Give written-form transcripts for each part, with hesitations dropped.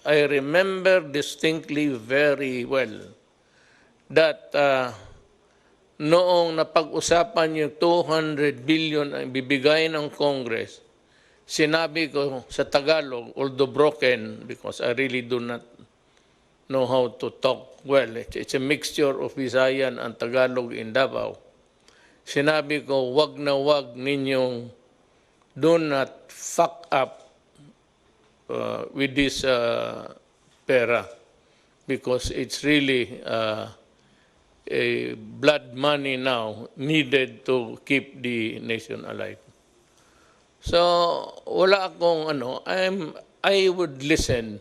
I remember distinctly very well that noong napag-usapan yung 200 billion ang bibigay ng Congress, sinabi ko sa Tagalog, although broken, because I really do not know how to talk well. It's a mixture of Visayan and Tagalog in Davao. Sinabi ko, wag na wag ninyong do not fuck up with this pera because it's really a blood money now needed to keep the nation alive. So wala akong I would listen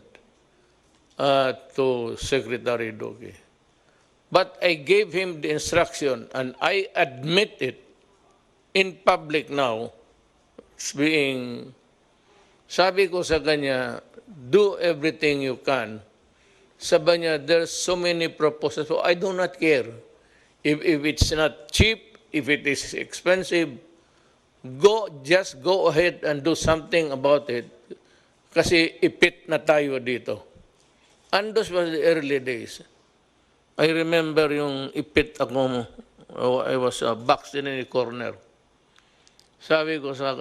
to Secretary Duque. But I gave him the instruction and I admit it in public now. Sabi ko sa kanya, do everything you can. Sabi niya, there's so many proposals. So I do not care. If it's not cheap, if it is expensive, just go ahead and do something about it. Kasi ipit na tayo dito. And those were the early days. I remember yung ipit ako, I was boxed in a corner. Sabi ko sa,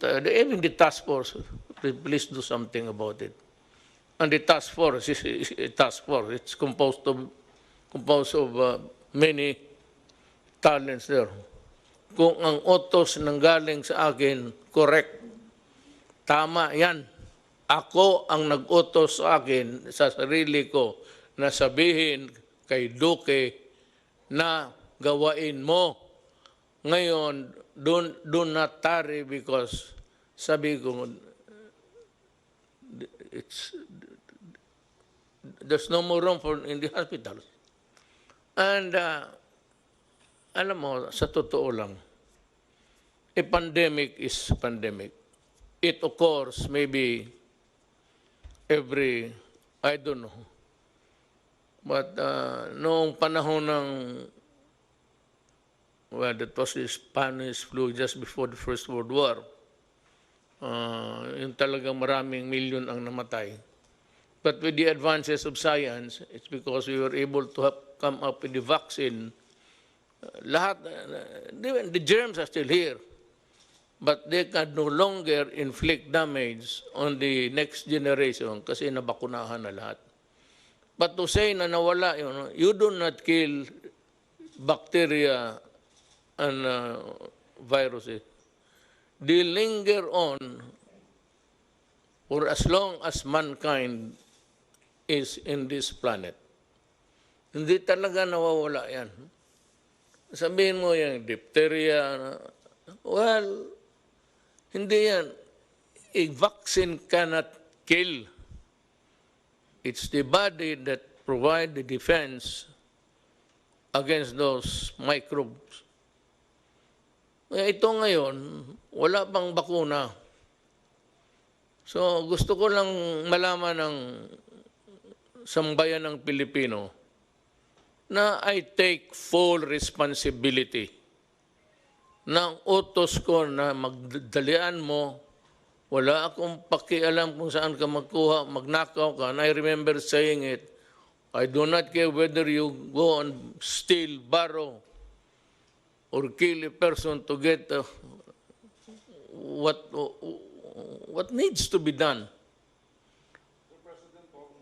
even the task force, please do something about it. And the task force is a task force. It's composed of many talents there. Kung ang utos nanggaling sa akin, correct, tama yan. Ako ang nag-utos sa akin, sa sarili ko, na sabihin kay Duque na gawain mo. Ngayon, do not tarry because sabi ko, there's no more room in the hospitals. And alam mo, sa totoo lang, a pandemic is pandemic. It occurs maybe every, I don't know. But noong panahon ng, well, that was the Spanish flu just before the First World War. Yung talagang maraming milyon ang namatay. But with the advances of science, it's because we were able to come up with the vaccine. The germs are still here, but they can no longer inflict damage on the next generation kasi nabakunahan na lahat. But to say na nawala, you do not kill bacteria and viruses. They linger on for as long as mankind is in this planet. Hindi talaga nawawala yan. Sabihin mo yung diphtheria, well, hindi yan. A vaccine cannot kill. It's the body that provides the defense against those microbes. Ito ngayon, wala pang bakuna. So gusto ko lang malaman ng sambayan ng Pilipino na I take full responsibility ng utos ko na magdalian mo. Wala akong pakialam kung saan ka magkuha, magnakaw ka. And I remember saying it, I do not care whether you go and steal, borrow, or kill a person to get what needs to be done.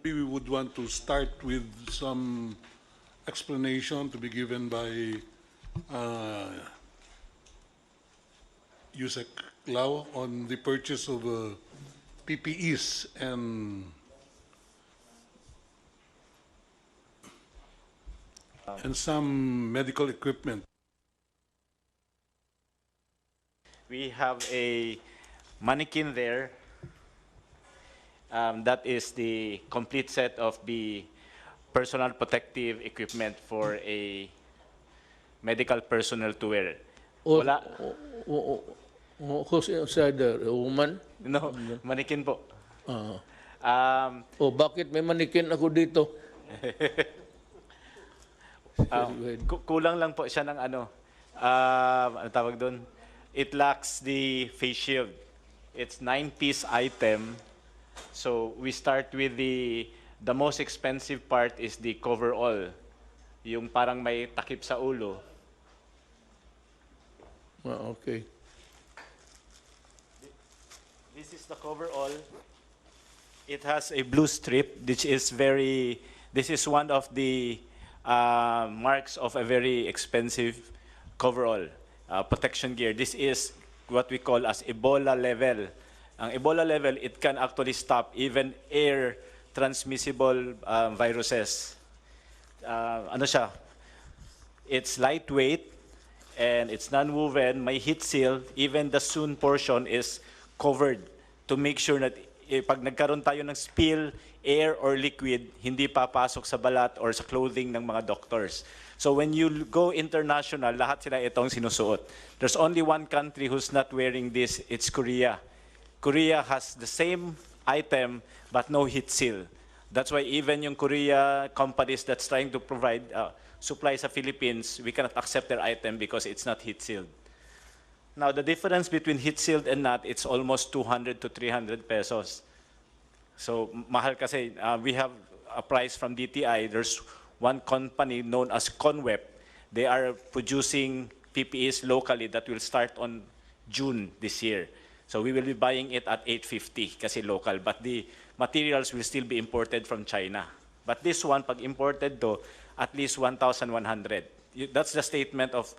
We would want to start with some explanation to be given by Yusek Lau on the purchase of PPEs and some medical equipment. We have a mannequin there. That is the complete set of the personal protective equipment for a medical personnel to wear. Wala. Who's inside there? A woman? No, mannequin po. Bakit may manikin ako dito? Kulang lang po siya ng ano tawag doon? It lacks the face shield. It's 9-piece item So we start with the most expensive part is the coverall. Yung parang may takip sa ulo. Okay. This is the coverall. It has a blue strip, which is very, this is one of the marks of a very expensive coverall, protection gear. This is what we call as Ebola level. Ang Ebola level, it can actually stop even air transmissible viruses. Ano siya? It's lightweight and it's non-woven, may heat seal, even the sewn portion is covered to make sure that pag nagkaroon tayo ng spill, air or liquid, hindi papasok sa balat or sa clothing ng mga doctors. So when you go international, lahat sila itong sinusuot. There's only one country who's not wearing this, it's Korea. Korea has the same item but no heat seal. That's why even yung Korea companies that's trying to provide supply sa Philippines, we cannot accept their item because it's not heat sealed. Now, the difference between heat sealed and not, it's almost 200 to 300 pesos. So, mahal kasi, we have a price from DTI. There's one company known as Conweb. They are producing PPEs locally that will start on June this year. So, we will be buying it at 850 kasi local. But the materials will still be imported from China. But this one, pag imported to, at least 1,100. That's the statement of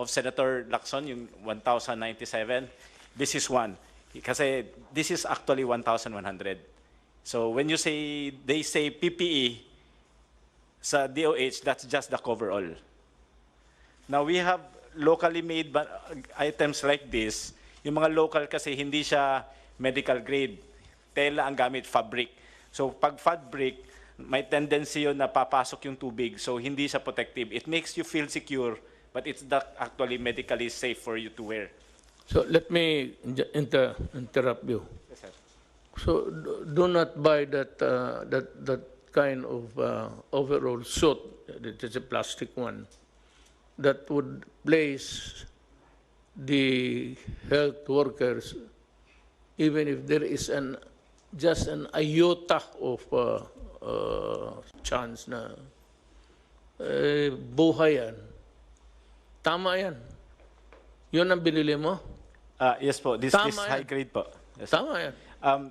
Senator Lacson, yung 1,097. This is one. Kasi this is actually 1,100. So when you say, they say PPE sa DOH, that's just the coverall. Now we have locally made items like this. Yung mga local kasi hindi siya medical grade. Tela ang gamit, fabric. So pag fabric, may tendency yun na papasok yung tubig. So hindi siya protective. It makes you feel secure, but it's not actually medically safe for you to wear. So let me interrupt you. Yes, sir. So do not buy that kind of overall suit. It is a plastic one that would place the health workers, even if there is just an iota of chance na buhay yan. Tama yan. Yun ang binili mo? Yes po, this Tama yan. high grade po. Yes. Tama yan.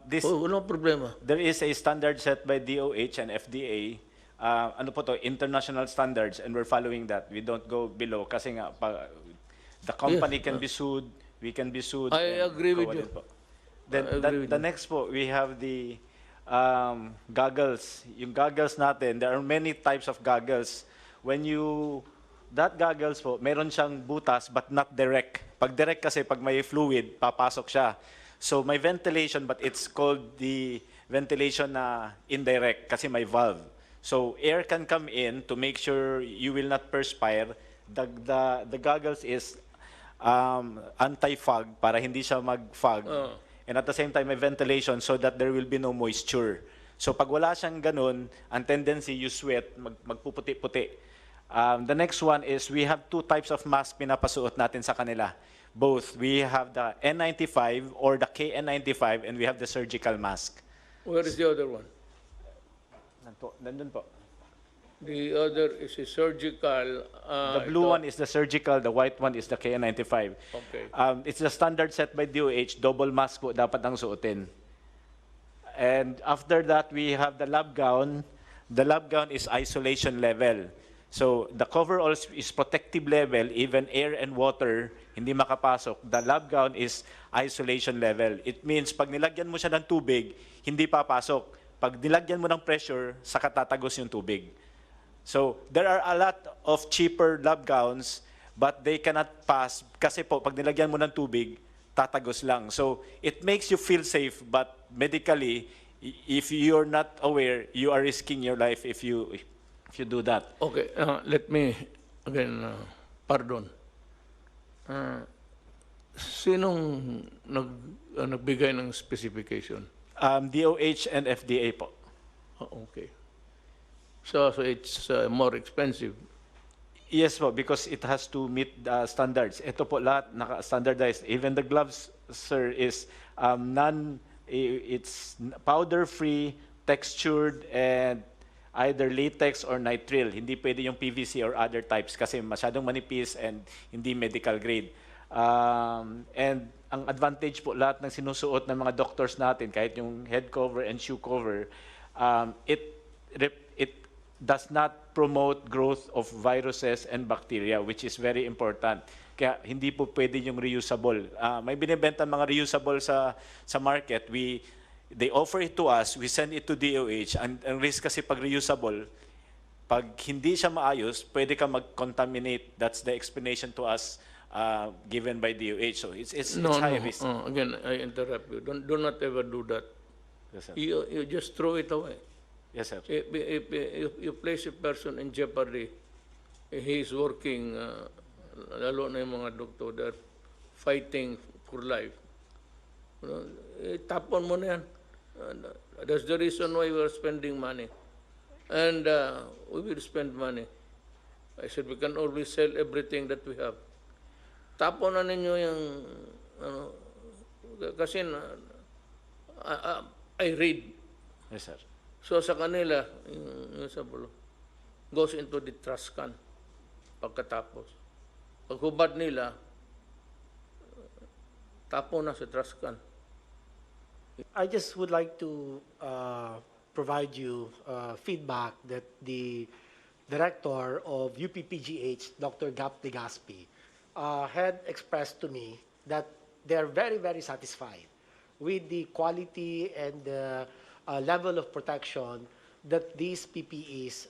This, Walang problema. there is a standard set by DOH and FDA. Ano po to, international standards, and we're following that. We don't go below kasi nga, the company Yes. can be sued, we can be sued. I and agree with kawalan you. po. Then I agree with the you. next po, we have the goggles. Yung goggles natin, there are many types of goggles. That goggles po, meron siyang butas but not direct. Pag direct kasi, pag may fluid, papasok siya. So may ventilation, but it's called the ventilation na indirect kasi may valve. So air can come in to make sure you will not perspire. The goggles is anti-fog para hindi siya mag-fog. And at the same time, may ventilation so that there will be no moisture. So pag wala siyang ganun, ang tendency you sweat, magpuputi-puti. The next one is we have two types of mask pinapasuot natin sa kanila. Both. We have the N95 or the KN95 and we have the surgical mask. Where is the other one? Nandun po. The other is a surgical. The blue one is the surgical, the white one is the KN95. Okay. It's the standard set by DOH, double mask po dapat ang suotin. And after that, we have the lab gown. The lab gown is isolation level. So the coverall is protective level, even air and water, hindi makapasok. The lab gown is isolation level. It means pag nilagyan mo siya ng tubig, hindi papasok. Pag nilagyan mo ng pressure, saka tatagos yung tubig. So there are a lot of cheaper lab gowns, but they cannot pass kasi po pag nilagyan mo ng tubig, tatagos lang. So it makes you feel safe, but medically, if you're not aware, you are risking your life if you do that. Okay, let me again, pardon. Sinong nagbigay ng specification? DOH and FDA po. Oh, okay. So it's more expensive. Yes po, because it has to meet the standards. Ito po lahat naka-standardized. Even the gloves, sir, is It's powder-free, textured, and either latex or nitrile. Hindi pwede yung PVC or other types kasi masyadong manipis and hindi medical grade. And ang advantage po lahat ng sinusuot ng mga doctors natin, kahit yung head cover and shoe cover, it does not promote growth of viruses and bacteria, which is very important. Kaya hindi po pwede yung reusable. May binibenta mga reusable sa market. They offer it to us, we send it to DOH. Ang risk kasi pag reusable, pag hindi siya maayos, pwede ka mag-contaminate. That's the explanation to us given by DOH. So it's high risk. Again, I interrupt you. Do not ever do that. Yes, sir. You just throw it away. Yes, sir. If you place a person in jeopardy, he is working, lalo na yung mga doktor, they're fighting for life. Tapon mo na yan. That's the reason why we are spending money. And we will spend money. I said we can always sell everything that we have. Tapon na ninyo yung, kasi I read. Yes, sir. So sa kanila, yung sabulo, goes into the trash can pagkatapos. Paghubad nila, tapon na sa trash can. I just would like to provide you feedback that the director of UPPGH, Dr. Gap Legaspi, had expressed to me that they're very, very satisfied with the quality and the level of protection that these PPEs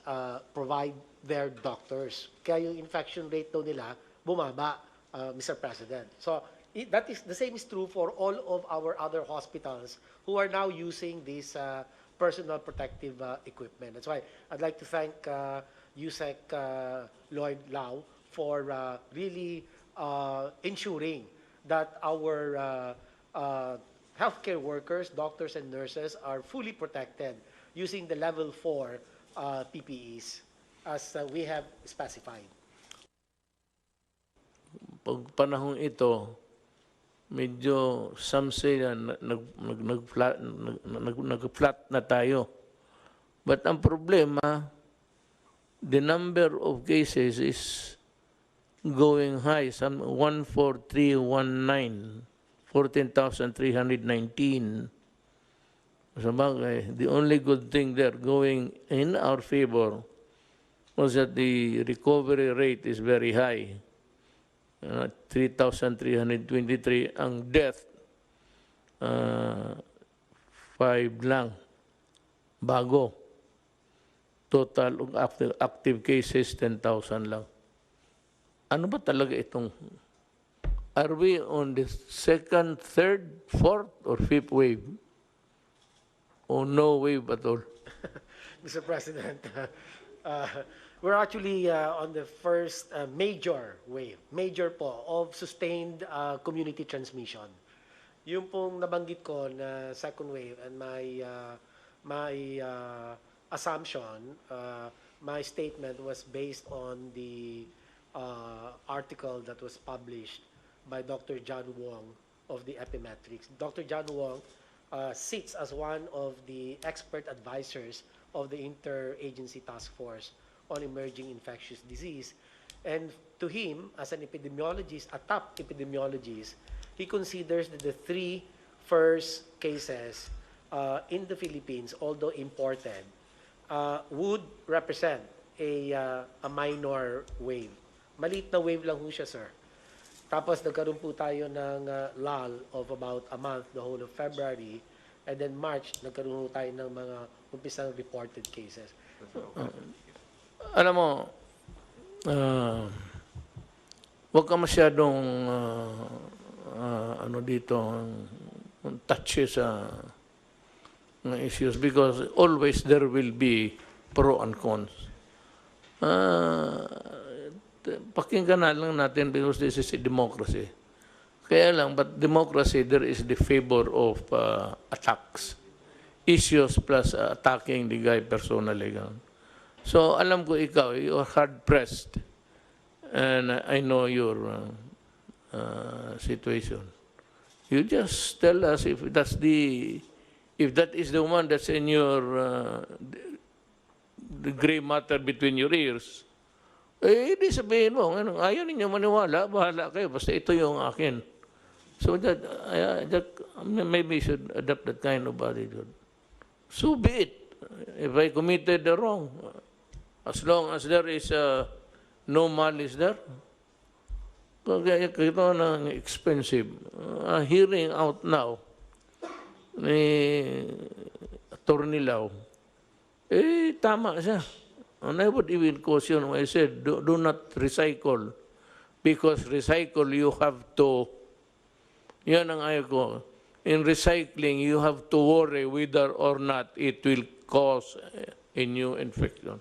provide their doctors. Kaya yung infection rate daw nila bumaba, Mr. President. So that is the same is true for all of our other hospitals who are now using this personal protective equipment. That's why I'd like to thank USEC Lloyd Lau for really ensuring that our healthcare workers, doctors and nurses are fully protected using the level 4 PPEs as we have specified. Pag panahong ito, medyo some say na nag-flat na tayo. But ang problema, the number of cases is going high, some 14319, 14,319. Sabagay, the only good thing there going in our favor was that the recovery rate is very high. 3,323. Ang death, 5 lang. Bago. Total of active cases, 10,000 lang. Ano ba talaga itong... Are we on the second, third, fourth, or fifth wave? Or no wave at all? Mr. President, we're actually on the first major wave, major po, of sustained community transmission. Yung pong nabanggit ko na second wave and my assumption, my statement was based on the article that was published by Dr. John Wong of the Epimetrics. Dr. John Wong sits as one of the expert advisors of the Interagency Task Force on Emerging Infectious Disease. And to him, as an epidemiologist, a top epidemiologist, he considers that the 3 first cases in the Philippines, although imported, would represent a minor wave. Maliit na wave lang ho siya, sir. Tapos nagkaroon po tayo ng lull of about a month, the whole of February, and then March, nagkaroon tayo ng mga umpisang reported cases. Alam mo, huwag ka masyadong ano dito, touchy sa issues because always there will be pro and cons. Pakinggan na lang natin because this is a democracy. Kaya lang, but democracy, there is the favor of attacks. Issues plus attacking the guy personally. So, alam ko ikaw, you are hard-pressed. And I know your situation. You just tell us if that is the one that's in your the gray matter between your ears. Eh, di sabihin mo, ano, ayaw ninyo maniwala, bahala kayo, basta ito yung akin. So that maybe you should adopt that kind of attitude. So be it. If I committed the wrong, as long as there is no malice there, kaya ito ng expensive. Hearing out now ni Atty. Lau, eh, tama siya. And I would even caution, I said, do not recycle. Because recycle, you have to, yan ang ayaw ko. In recycling, you have to worry whether or not it will cause a new infection.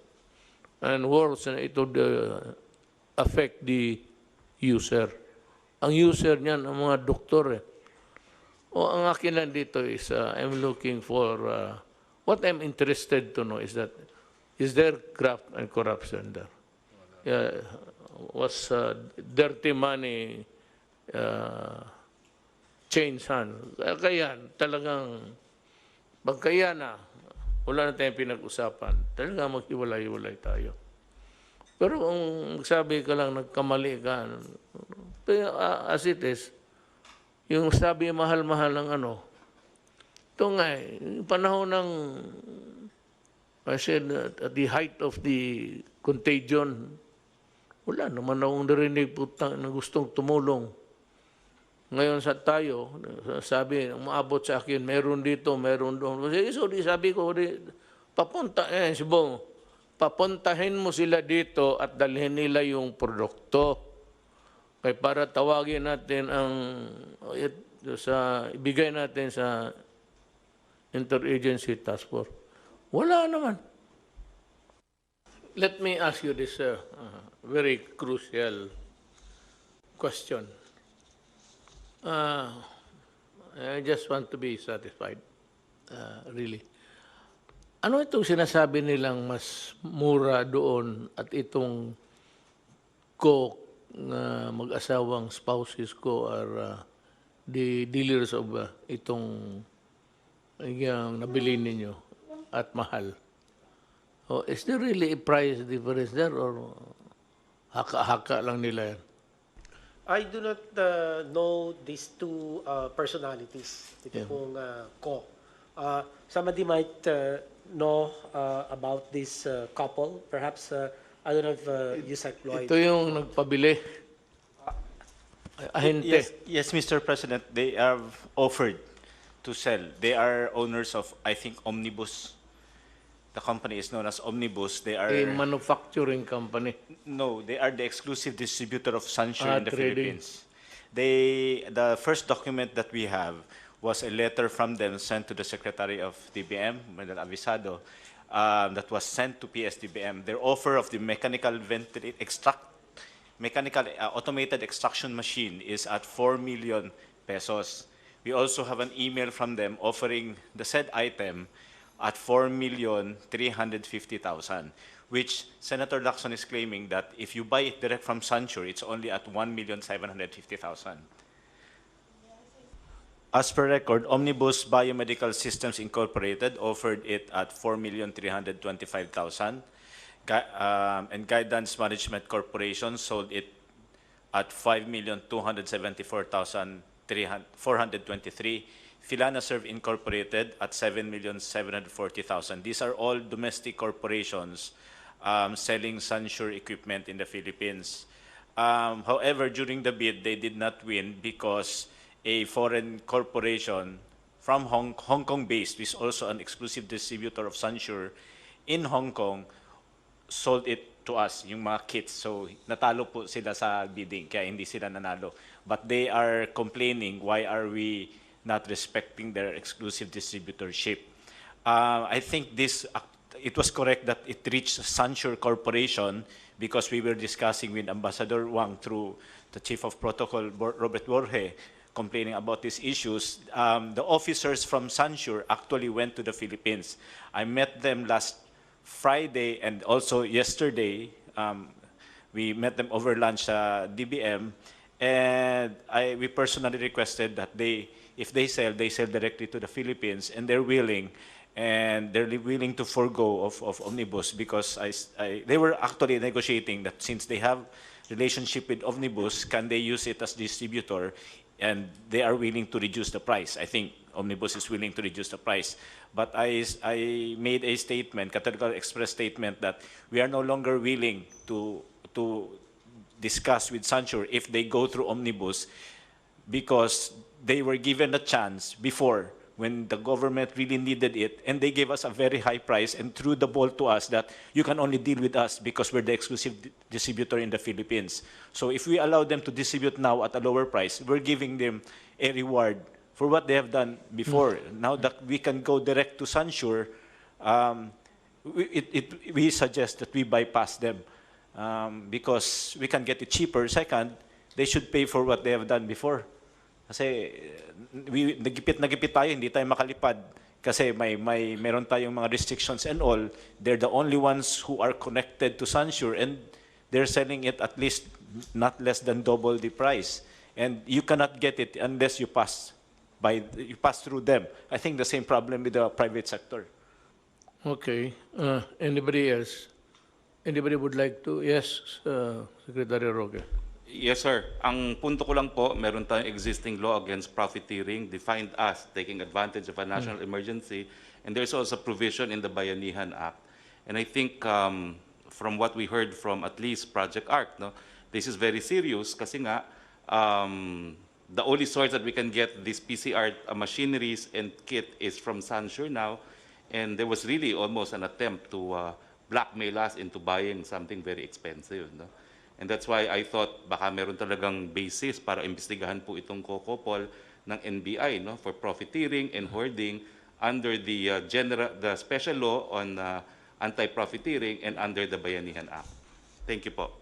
And worse, it would affect the user. Ang user niyan, ang mga doktor. O ang akin lang dito is, I'm looking for, what I'm interested to know is that, is there graft and corruption there? Yeah, was dirty money change hands? Kaya talagang, pagkaya na, wala na tayong pinag-usapan, talagang maghiwalay-hiwalay tayo. Pero kung sabi ka lang, nagkamali ka, as it is, yung sabi mahal-mahal ng ano, ito nga yung panahon ng, I said, at the height of the contagion, wala naman akong narinig putang na gustong tumulong. Ngayon sa tayo, sabi, umaabot sa akin, meron dito, meron doon. So, sabi ko, papunta, si Bong, papuntahin mo sila dito at dalhin nila yung produkto. Kaya para tawagin natin ibigay natin sa Interagency Task Force. Wala naman. Let me ask you this very crucial question. I just want to be satisfied, really. Ano itong sinasabi nilang mas mura doon at itong ko na mag-asawang spouses ko are the dealers of itong yung nabili ninyo at mahal? Oh, is there really a price difference there or haka-haka lang nila yan? I do not know these two personalities. Ito pong ko. Somebody might know about this couple. Perhaps, I don't know if Yusek Lloyd. Ito yung nagpabili. Ahente. Yes, Mr. President, they have offered to sell. They are owners of, I think, Omnibus. The company is known as Omnibus. They are A manufacturing company. no, they are the exclusive distributor of Sansure in the trading. Philippines. The first document that we have was a letter from them sent to the Secretary of DBM, Medal Avisado, that was sent to PSDBM. Their offer of the mechanical automated extraction machine is at 4 million pesos. We also have an email from them offering the said item at 4,350,000, which Senator Lacson is claiming that if you buy it direct from Sansure, it's only at 1,750,000. As per record, Omnibus Biomedical Systems Incorporated offered it at 4,325,000, and Guidance Management Corporation sold it at 5,274,423. Filana Serve Incorporated at 7,740,000. These are all domestic corporations selling Sansure equipment in the Philippines. However, during the bid, they did not win because a foreign corporation from Hong Kong-based, which is also an exclusive distributor of Sansure in Hong Kong, sold it to us, yung mga kits. So, natalo po sila sa bidding, kaya hindi sila nanalo. But they are complaining, why are we not respecting their exclusive distributorship? I think it was correct that it reached Sansure Corporation because we were discussing with Ambassador Wang through the Chief of Protocol, Robert Borge, complaining about these issues. The officers from Sansure actually went to the Philippines. I met them last Friday and also yesterday. We met them over lunch sa DBM, and we personally requested that they if they sell directly to the Philippines, and they're willing to forego of Omnibus because they were actually negotiating that since they have relationship with Omnibus, can they use it as distributor, and they are willing to reduce the price. I think Omnibus is willing to reduce the price. But I made a statement, categorical express statement, that we are no longer willing to discuss with Sansure if they go through Omnibus, because they were given a chance before when the government really needed it, and they gave us a very high price and threw the ball to us that you can only deal with us because we're the exclusive distributor in the Philippines. So if we allow them to distribute now at a lower price, we're giving them a reward for what they have done before. Now that we can go direct to Sansure, we suggest that we bypass them because we can get it cheaper. Second, they should pay for what they have done before. Kasi nagipit tayo, hindi tayo makalipad. Kasi meron tayong mga restrictions and all. They're the only ones who are connected to Sansure, and they're selling it at least not less than double the price. And you cannot get it unless you pass through them. I think the same problem with the private sector. Okay. Anybody else? Anybody would like to? Yes, Secretary Roque. Yes, sir. Ang punto ko lang po, meron tayong existing law against profiteering, defined as taking advantage of a national emergency, and there's also provision in the Bayanihan Act. And I think from what we heard from at least Project ARC, no, this is very serious kasi nga the only source that we can get these PCR machineries and kit is from Sansure now, and there was really almost an attempt to blackmail us into buying something very expensive. No? And that's why I thought baka meron talagang basis para imbestigahan po itong COCOPOL ng NBI, no, for profiteering and hoarding under the special law on anti-profiteering and under the Bayanihan Act. Thank you po.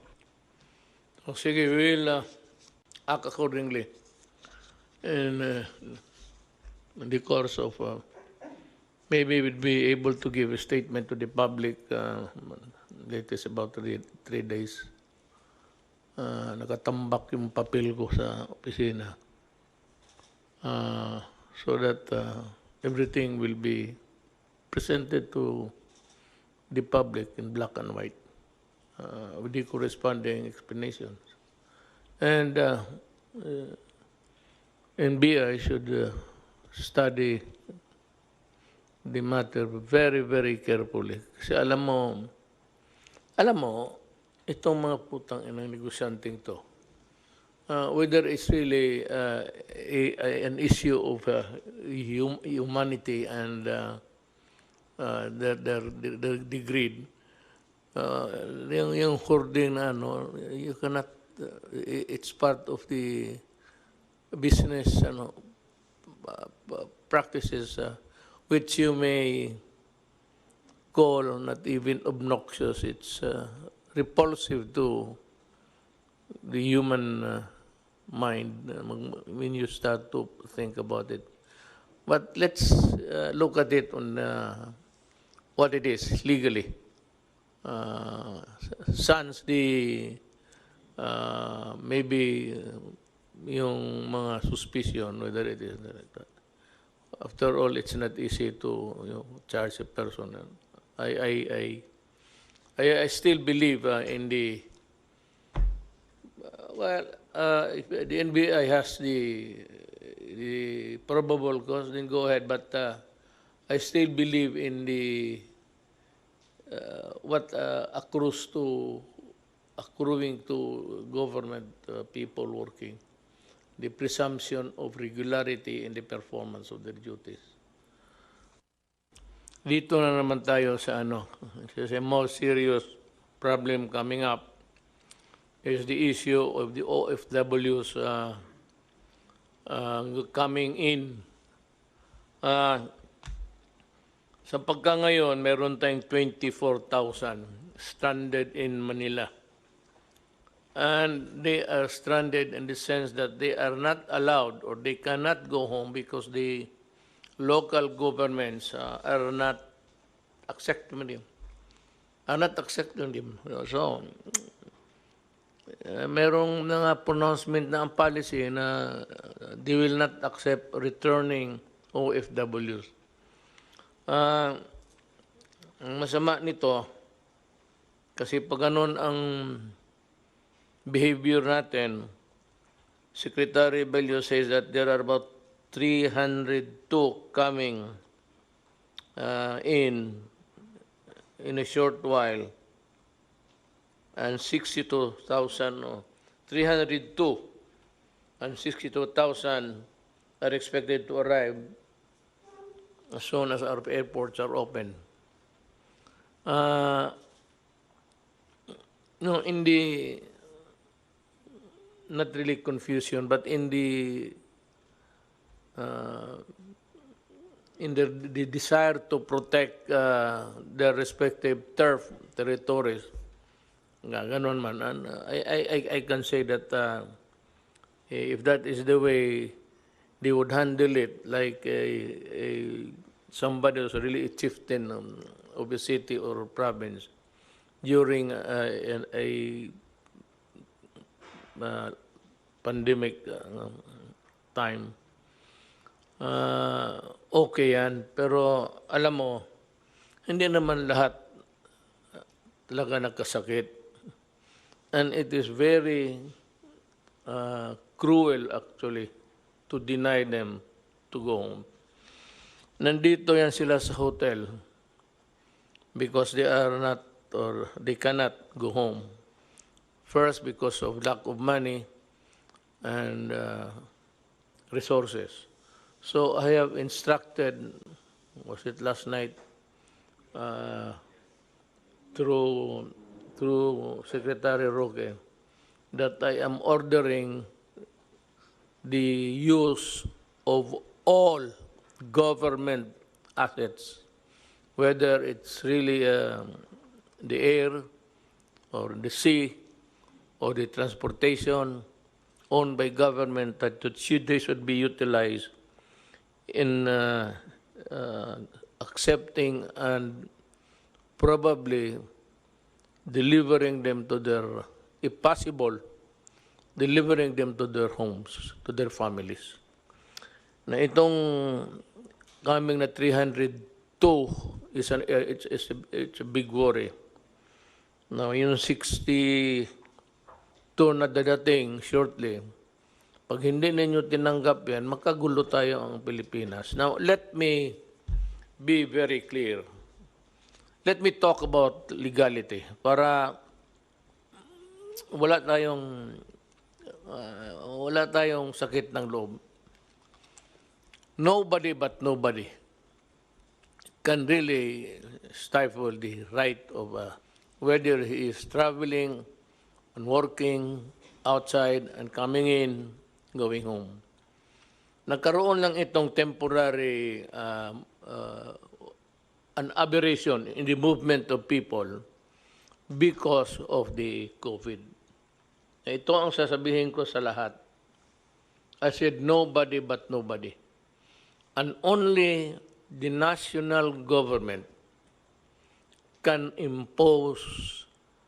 O sige, we will act accordingly in the course of maybe we'll be able to give a statement to the public latest about 3 days. Nakatambak yung papel ko sa opisina so that everything will be presented to the public in black and white with the corresponding explanations. And NBI should study the matter very, very carefully. Kasi alam mo, itong mga putang inang negosyanteng to, whether it's really an issue of humanity and the greed, yung hoarding na ano, you cannot, it's part of the business practices which you may call not even obnoxious, it's repulsive to the human mind when you start to think about it. But let's look at it on what it is legally. Sans the maybe yung mga suspicion, whether it is like that. After all, it's not easy to charge a person. I still believe in the if the NBI has the probable cause, then go ahead. But I still believe in the what accruing to government people working, the presumption of regularity in the performance of their duties. Dito na naman tayo sa It's a more serious problem coming up is the issue of the OFWs coming in. Sa pagka ngayon, meron tayong 24,000 stranded in Manila. And they are stranded in the sense that they are not allowed or they cannot go home because the local governments are not accepting them. So, merong nga pronouncement na ang policy na they will not accept returning OFWs. Ang masama nito, kasi pag ganun ang behavior natin, Secretary Bello says that there are about 302 coming in a short while, and 62,000, 302 and 62,000 are expected to arrive as soon as our airports are open. No, in the, not really confusion, but in the desire to protect their respective territories, ganon man. And I can say that if that is the way they would handle it, like somebody who's really a chieftain of a city or province during a pandemic time, okay yan. Pero alam mo, hindi naman lahat talaga nagkasakit. And it is very cruel actually to deny them to go home. Nandito yan sila sa hotel because they are not, or they cannot go home. First, because of lack of money and resources. So I have instructed, was it last night, through Secretary Roque, that I am ordering the use of all government assets, whether it's really the air or the sea or the transportation owned by government, that they should be utilized in accepting and probably delivering them to their, if possible, delivering them to their homes, to their families. Na itong coming na 302 is it's a big worry. Now, yung 62 na dadating shortly, pag hindi ninyo tinanggap yan, magkagulo tayo ang Pilipinas. Now, let me be very clear. Let me talk about legality para wala tayong sakit ng loob. Nobody but nobody can really stifle the right of whether he is traveling and working outside and coming in, going home. Nagkaroon lang itong temporary an aberration in the movement of people because of the COVID. Ito ang sasabihin ko sa lahat. I said nobody but nobody. And only the national government can impose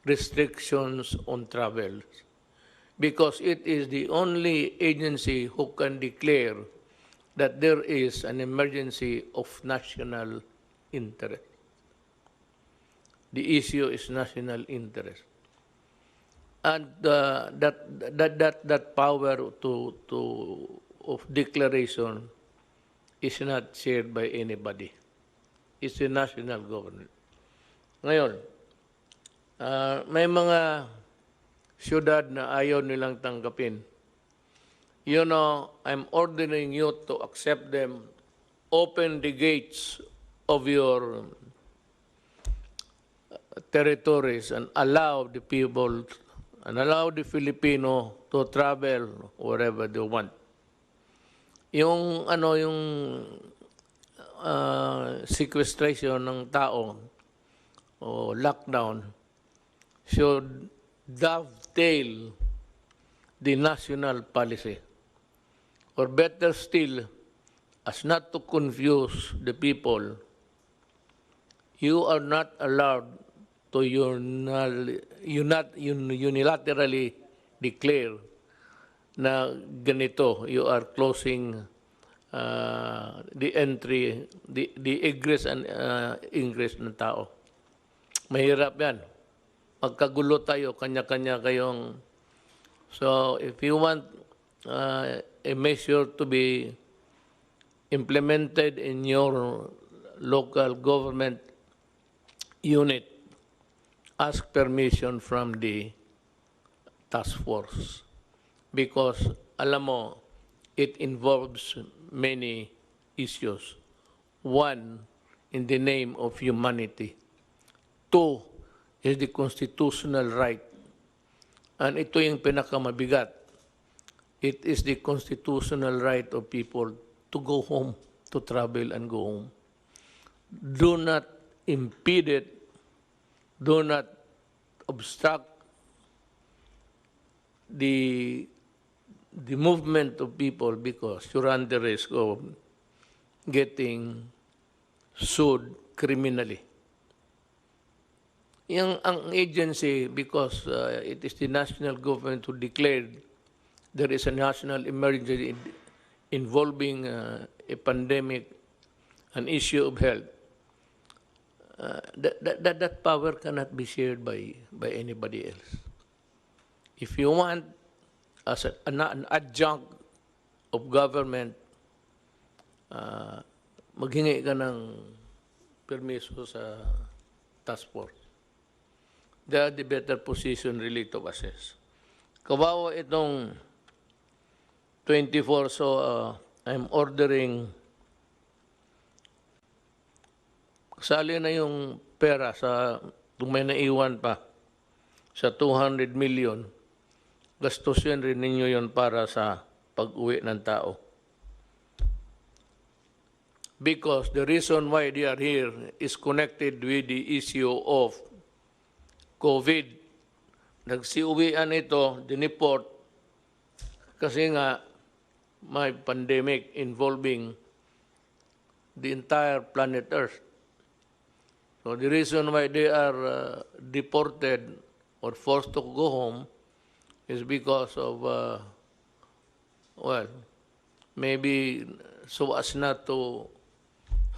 restrictions on travels because it is the only agency who can declare that there is an emergency of national interest. The issue is national interest. And that power of declaration is not shared by anybody. It's the national government. Ngayon, may mga syudad na ayaw nilang tanggapin. You know, I'm ordering you to accept them, open the gates of your territories and allow the people and allow the Filipino to travel wherever they want. Yung sequestration ng tao o lockdown should dovetail the national policy. Or better still, as not to confuse the people, you are not allowed to unilaterally declare na ganito, you are closing the entry, the egress and ingress ng tao. Mahirap yan. Magkagulo tayo, kanya-kanya kayong... So, if you want a measure to be implemented in your local government unit, ask permission from the task force. Because, alam mo, it involves many issues. One, in the name of humanity. Two, is the constitutional right. And ito yung pinakamabigat. It is the constitutional right of people to go home, to travel and go home. Do not impede it. Do not obstruct the movement of people because you run the risk of getting sued criminally. Ang agency, because it is the national government who declared there is a national emergency involving a pandemic, an issue of health, that power cannot be shared by anybody else. If you want, as an adjunct of government, maghingi ka ng permiso sa task force. They are the better position really to assess. Kawawa itong 24, so I'm ordering, kasali na yung pera sa, kung may naiwan pa, sa 200 million, gastusin rin ninyo yun para sa pag-uwi ng tao. Because the reason why they are here is connected with the issue of COVID. Nagsiuwian ito, diniport, kasi nga may pandemic involving the entire planet Earth. So the reason why they are deported or forced to go home is because of, well, maybe so as not to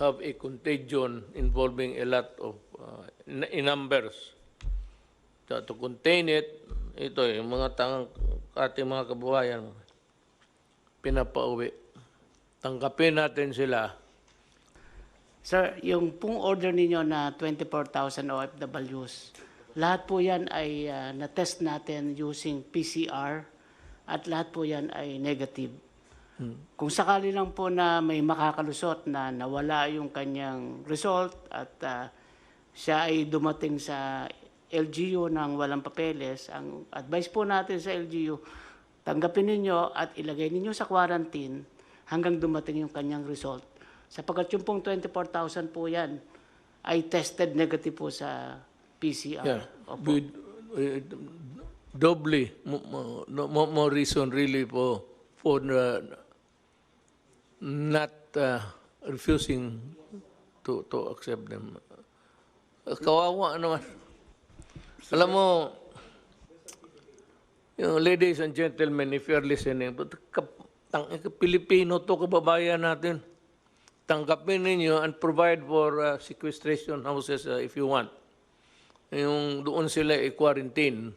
have a contagion involving a lot of, in numbers. So, to contain it, ito yung mga ating mga kababayan, pinapauwi. Tanggapin natin sila. Sir, yung pong order ninyo na 24,000 OFWs, lahat po yan ay na-test natin using PCR at lahat po yan ay negative. Kung sakali lang po na may makakalusot na nawala yung kanyang result at siya ay dumating sa LGU ng walang papeles, ang advice po natin sa LGU, tanggapin ninyo at ilagay ninyo sa quarantine hanggang dumating yung kanyang result. Sapagkat yung pong 24,000 po yan ay tested negative po sa PCR. Yeah. Opo. With, doubly, more reason really for not refusing to accept them. Kawawa naman. Alam mo, ladies and gentlemen, if you are listening, Pilipino to, kababayan natin. Tanggapin ninyo and provide for sequestration houses if you want. Yung doon sila i-quarantine.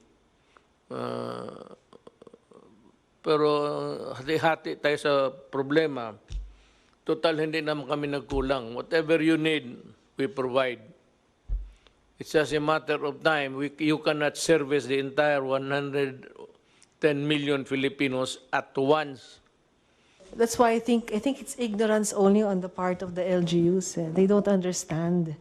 Pero hati-hati tayo sa problema. Total, hindi naman kami nagkulang. Whatever you need, we provide. It's just a matter of time. You cannot service the entire 110 million Filipinos at once. That's why I think it's ignorance only on the part of the LGUs. They don't understand,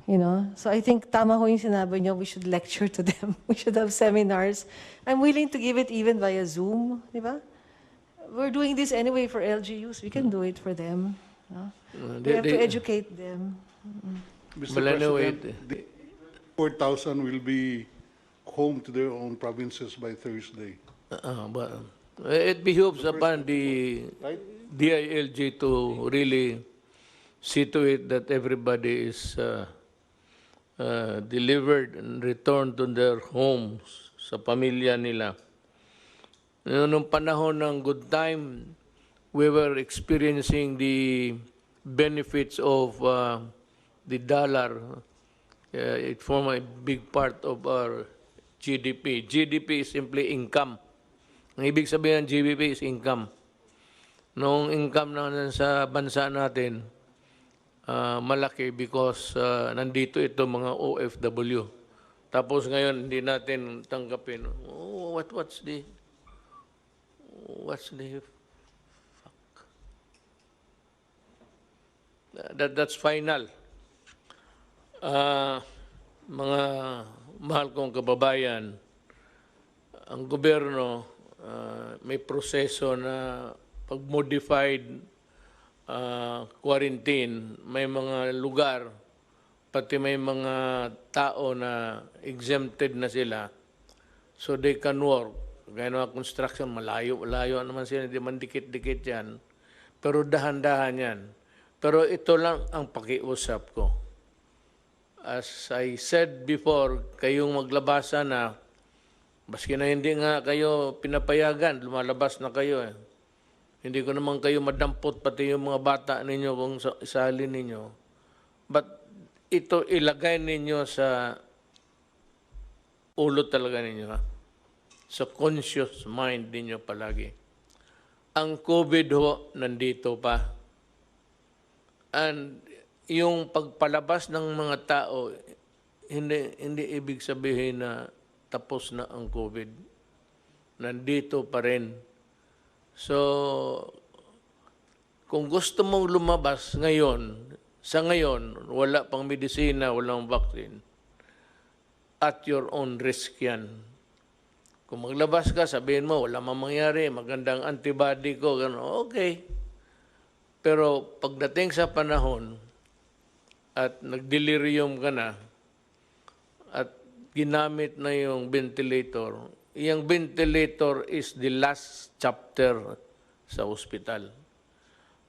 you know. So I think tama ho yung sinabi niyo, we should lecture to them. We should have seminars. I'm willing to give it even via Zoom, di ba? We're doing this anyway for LGUs. We can do it for them. No? We have to educate them. Mr. Well, anyway, President, the 4,000 will be home to their own provinces by Thursday. But it behooves upon the Right? DILG to really see to it that everybody is delivered and returned to their homes, sa pamilya nila. Nung panahon ng good time, we were experiencing the benefits of the dollar. It formed a big part of our GDP. GDP is simply income. Ang ibig sabihin ng GDP is income. Nung income na sa bansa natin, malaki because nandito ito mga OFW. Tapos ngayon hindi natin tanggapin. Oh, what's the fuck? That's final. Mga mahal kong kababayan, ang gobyerno may proseso na pag-modified quarantine, may mga lugar, pati may mga tao na exempted na sila, so they can work. Gaya ng construction, malayo naman sila, hindi man dikit-dikit yan. Pero dahan-dahan yan. Pero ito lang ang pakiusap ko. As I said before, kayong maglabasan na, baski na hindi nga kayo pinapayagan, lumalabas na kayo eh. Hindi ko naman kayo madampot, pati yung mga bata ninyo kung isalin ninyo. But ito ilagay ninyo sa ulo talaga ninyo, ha? Sa conscious mind ninyo palagi. Ang COVID ho, nandito pa. And yung pagpalabas ng mga tao, hindi ibig sabihin na tapos na ang COVID. Nandito pa rin. So, kung gusto mong lumabas ngayon, sa ngayon, wala pang medisina, walang vaccine, at your own risk yan. Kung maglabas ka, sabihin mo, wala mang mangyari, magandang antibody ko, gano'n, okay. Pero pagdating sa panahon, at nagdelirium ka na, at ginamit na yung ventilator, yung ventilator is the last chapter sa ospital.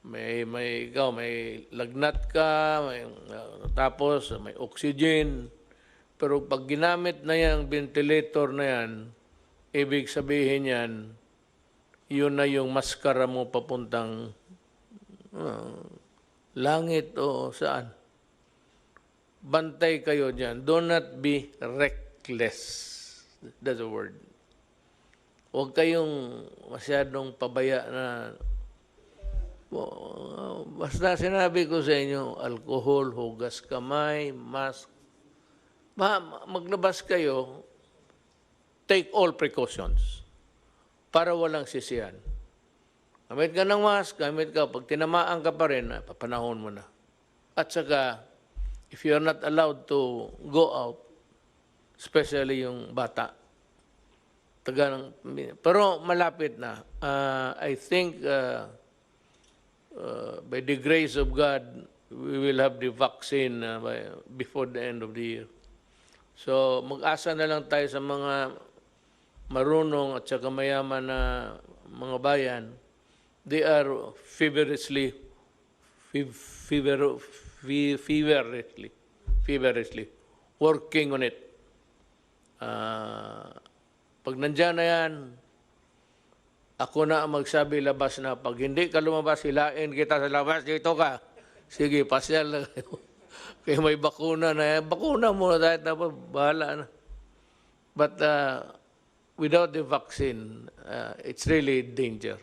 May lagnat ka, tapos may oxygen. Pero pag ginamit na yung ventilator na yan, ibig sabihin yan, yun na yung maskara mo papuntang langit o saan. Bantay kayo dyan. Do not be reckless. That's the word. Huwag kayong masyadong pabaya na basta sinabi ko sa inyo, alcohol, hugas kamay, mask. Maglabas kayo, take all precautions para walang sisihan. Gamit ka ng mask, gamit ka. Pag tinamaan ka pa rin, papanahon mo na. At saka, if you're not allowed to go out, especially yung bata, pero malapit na. I think by the grace of God, we will have the vaccine before the end of the year. So mag-asa na lang tayo sa mga marunong at saka mayaman na mga bayan. They are feverishly working on it. Pag nandyan na yan, ako na ang magsabi, labas na. Pag hindi ka lumabas, hilain kita sa labas, dito ka. Sige, pasyal na kayo. Kaya may bakuna na yan. Bakuna muna tayo, tapos bahala na. But without the vaccine, it's really danger.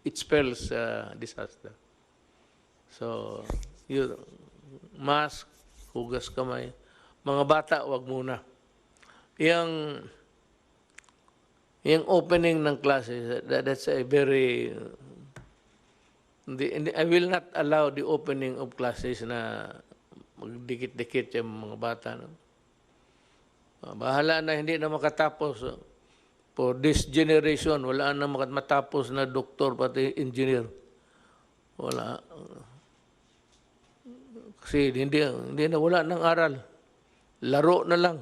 It spells disaster. So, mask, hugas kamay. Mga bata, wag muna. Yung opening ng classes, that's a very... I will not allow the opening of classes na magdikit-dikit yung mga bata. No? Bahala na, hindi na makatapos. For this generation, wala na matapos na doktor, pati engineer. Wala. Kasi hindi na, wala ng aral. Laro na lang.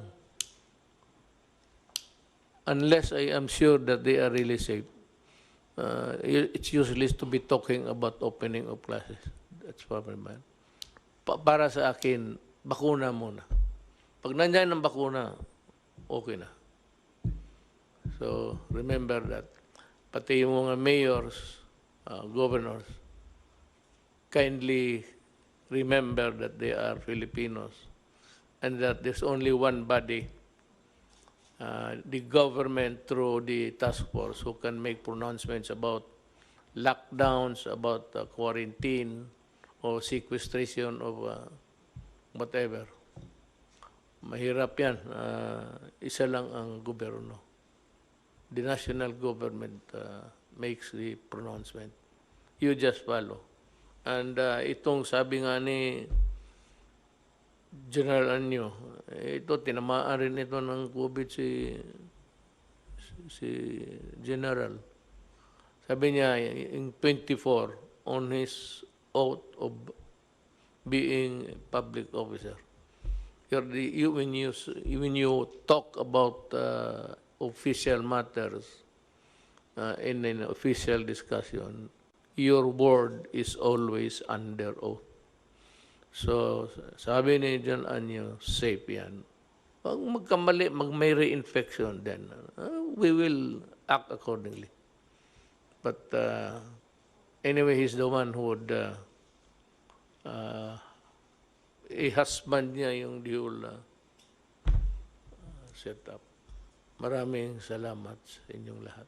Unless I am sure that they are really safe. It's useless to be talking about opening of classes. That's probably bad. Para sa akin, bakuna muna. Pag nandiyan ng bakuna, okay na. So, remember that. pati yung mga mayors, governors, kindly remember that they are Filipinos and that there's only one body, the government through the task force, who can make pronouncements about lockdowns, about quarantine, or sequestration of whatever. Mahirap yan. Isa lang ang gobyerno. The national government makes the pronouncement. You just follow. And itong sabi nga ni General Anyo, ito, tinamaan rin ito ng COVID si General. Sabi niya, in 24, on his oath of being a public officer, when you talk about official matters in an official discussion, your word is always under oath. So, sabi ni John Anyo, safe yan. Pag magkamali, may reinfection, then we will act accordingly. But anyway, he's the one who would i-husband niya yung the whole setup. Maraming salamat sa inyong lahat.